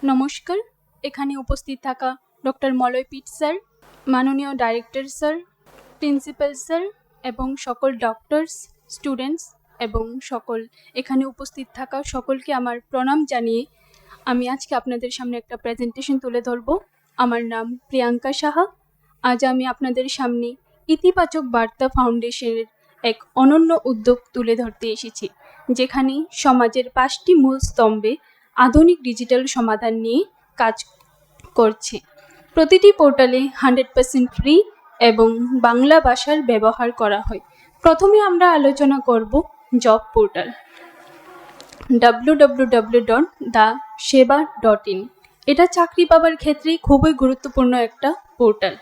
নমস্কার, এখানে উপস্থিত থাকা ডক্টর মলয় পিট স্যার, মাননীয় ডাইরেক্টর স্যার, প্রিন্সিপাল স্যার এবং সকল ডক্টরস, স্টুডেন্টস এবং সকল এখানে উপস্থিত থাকা সকলকে আমার প্রণাম জানিয়ে আমি আজকে আপনাদের সামনে একটা প্রেজেন্টেশন তুলে ধরব। আমার নাম প্রিয়াঙ্কা সাহা। আজ আমি আপনাদের সামনে ইতিবাচক বার্তা ফাউন্ডেশনের এক অনন্য উদ্যোগ তুলে ধরতে এসেছি, যেখানে সমাজের 5টি মূল স্তম্ভে আধুনিক ডিজিটাল সমাধান নিয়ে কাজ করছে। প্রতিটি পোর্টালে 100% ফ্রি এবং বাংলা ভাষার ব্যবহার করা হয়। প্রথমে আমরা আলোচনা করব জব পোর্টাল www.theseva.in। এটা চাকরি পাওয়ার ক্ষেত্রে খুবই গুরুত্বপূর্ণ একটা পোর্টাল।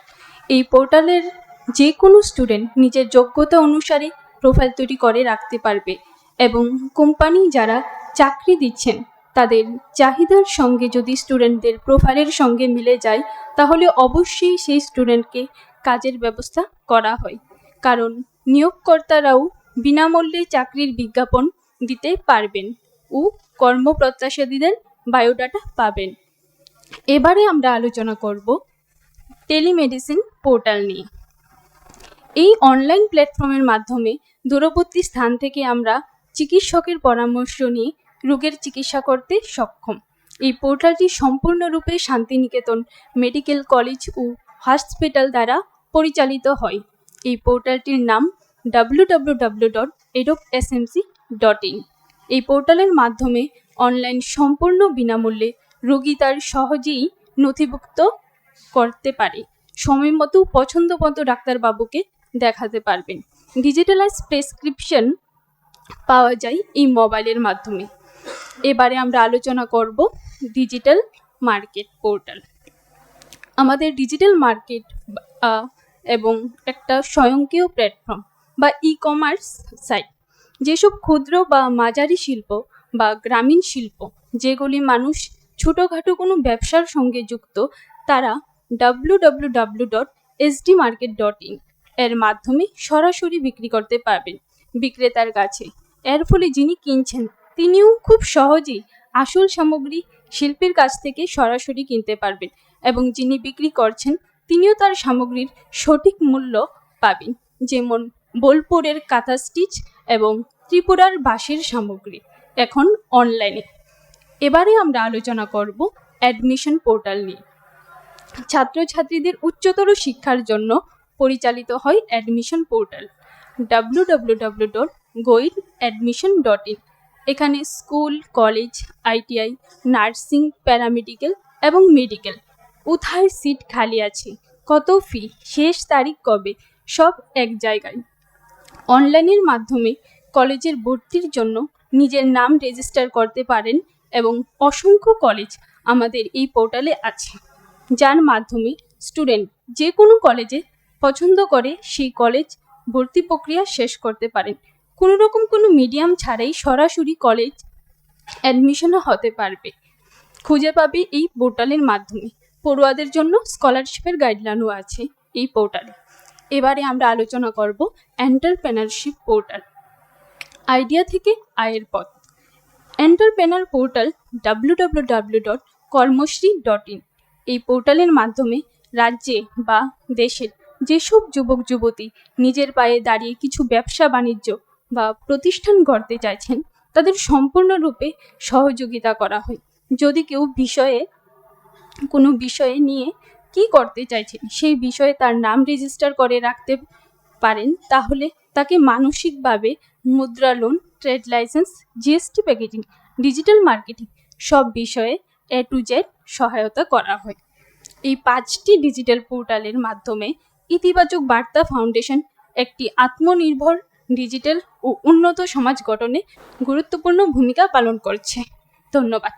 এই পোর্টালের যে কোনো স্টুডেন্ট নিজের যোগ্যতা অনুসারে প্রোফাইল তৈরি করে রাখতে পারবে এবং কোম্পানি যারা চাকরি দিচ্ছেন তাদের চাহিদার সঙ্গে যদি স্টুডেন্টদের প্রোফাইলের সঙ্গে মিলে যায় তাহলে অবশ্যই সেই স্টুডেন্টকে কাজের ব্যবস্থা করা হয়, কারণ নিয়োগকর্তারাও বিনামূল্যে চাকরির বিজ্ঞাপন দিতে পারবেন ও কর্মপ্রত্যাশীদের বায়োডাটা পাবেন। এবারে আমরা আলোচনা করব টেলিমেডিসিন পোর্টাল নিয়ে। এই অনলাইন প্ল্যাটফর্মের মাধ্যমে দূরবর্তী স্থান থেকে আমরা চিকিৎসকের পরামর্শ নিয়ে রোগের চিকিৎসা করতে সক্ষম। এই পোর্টালটি সম্পূর্ণরূপে শান্তিনিকেতন মেডিকেল কলেজ ও হসপিটাল দ্বারা পরিচালিত হয়। এই পোর্টালটির নাম www.edocSMC.in। এই পোর্টালের মাধ্যমে অনলাইন সম্পূর্ণ বিনামূল্যে রোগী তার সহজেই নথিভুক্ত করতে পারে, সময় মতো পছন্দ মতো ডাক্তারবাবুকে দেখাতে পারবেন। ডিজিটালাইজ প্রেসক্রিপশন পাওয়া যায় এই মোবাইলের মাধ্যমে। এবারে আমরা আলোচনা করব ডিজিটাল মার্কেট পোর্টাল। আমাদের ডিজিটাল মার্কেট এবং একটা স্বয়ংক্রিয় প্ল্যাটফর্ম বা ই-কমার্স সাইট, যেসব ক্ষুদ্র বা মাঝারি শিল্প বা গ্রামীণ শিল্প যেগুলি মানুষ ছোটোখাটো কোনো ব্যবসার সঙ্গে যুক্ত, তারা www.sdmarket.in এর মাধ্যমে সরাসরি বিক্রি করতে পারবেন বিক্রেতার কাছে। এর ফলে যিনি কিনছেন তিনিও খুব সহজেই আসল সামগ্রী শিল্পীর কাছ থেকে সরাসরি কিনতে পারবেন এবং যিনি বিক্রি করছেন তিনিও তার সামগ্রীর সঠিক মূল্য পাবেন, যেমন বোলপুরের কাঁথা স্টিচ এবং ত্রিপুরার বাঁশের সামগ্রী এখন অনলাইনে। এবারে আমরা আলোচনা করব অ্যাডমিশন পোর্টাল নিয়ে। ছাত্রছাত্রীদের উচ্চতর শিক্ষার জন্য পরিচালিত হয় অ্যাডমিশন পোর্টাল www.goinadmission.in। এখানে school, college, ITI, nursing, paramedical এবং মেডিকেল কোথায় সিট খালি আছে, কত ফি, শেষ তারিখ কবে, সব এক জায়গায়। অনলাইনের মাধ্যমে কলেজের ভর্তির জন্য নিজের নাম রেজিস্টার করতে পারেন এবং অসংখ্য কলেজ আমাদের এই পোর্টালে আছে, যার মাধ্যমে স্টুডেন্ট যে কোনো কলেজে পছন্দ করে সেই কলেজ ভর্তি প্রক্রিয়া শেষ করতে পারেন। কোনো রকম কোনো মিডিয়াম ছাড়াই সরাসরি কলেজ অ্যাডমিশনও হতে পারবে, খুঁজে পাবে এই পোর্টালের মাধ্যমে। পড়ুয়াদের জন্য স্কলারশিপের গাইডলাইনও আছে এই পোর্টালে। এবারে আমরা আলোচনা করব এন্টারপ্রেনারশিপ পোর্টাল, আইডিয়া থেকে আয়ের পথ। এন্টারপ্রেনার পোর্টাল www.কর্মশ্রী.in। এই পোর্টালের মাধ্যমে রাজ্যে বা দেশের যেসব যুবক যুবতী নিজের পায়ে দাঁড়িয়ে কিছু ব্যবসা বাণিজ্য বা প্রতিষ্ঠান গড়তে চাইছেন তাদের সম্পূর্ণরূপে সহযোগিতা করা হয়। যদি কেউ কোনো বিষয়ে নিয়ে কি করতে চাইছেন সেই বিষয়ে তার নাম রেজিস্টার করে রাখতে পারেন, তাহলে তাকে মানসিকভাবে মুদ্রা loan, trade licence, GST packaging, digital marketing সব বিষয়ে A to Z সহায়তা করা হয়। এই 5টি ডিজিটাল পোর্টালের মাধ্যমে ইতিবাচক বার্তা ফাউন্ডেশন একটি আত্মনির্ভর ডিজিটাল ও উন্নত সমাজ গঠনে গুরুত্বপূর্ণ ভূমিকা পালন করছে। ধন্যবাদ।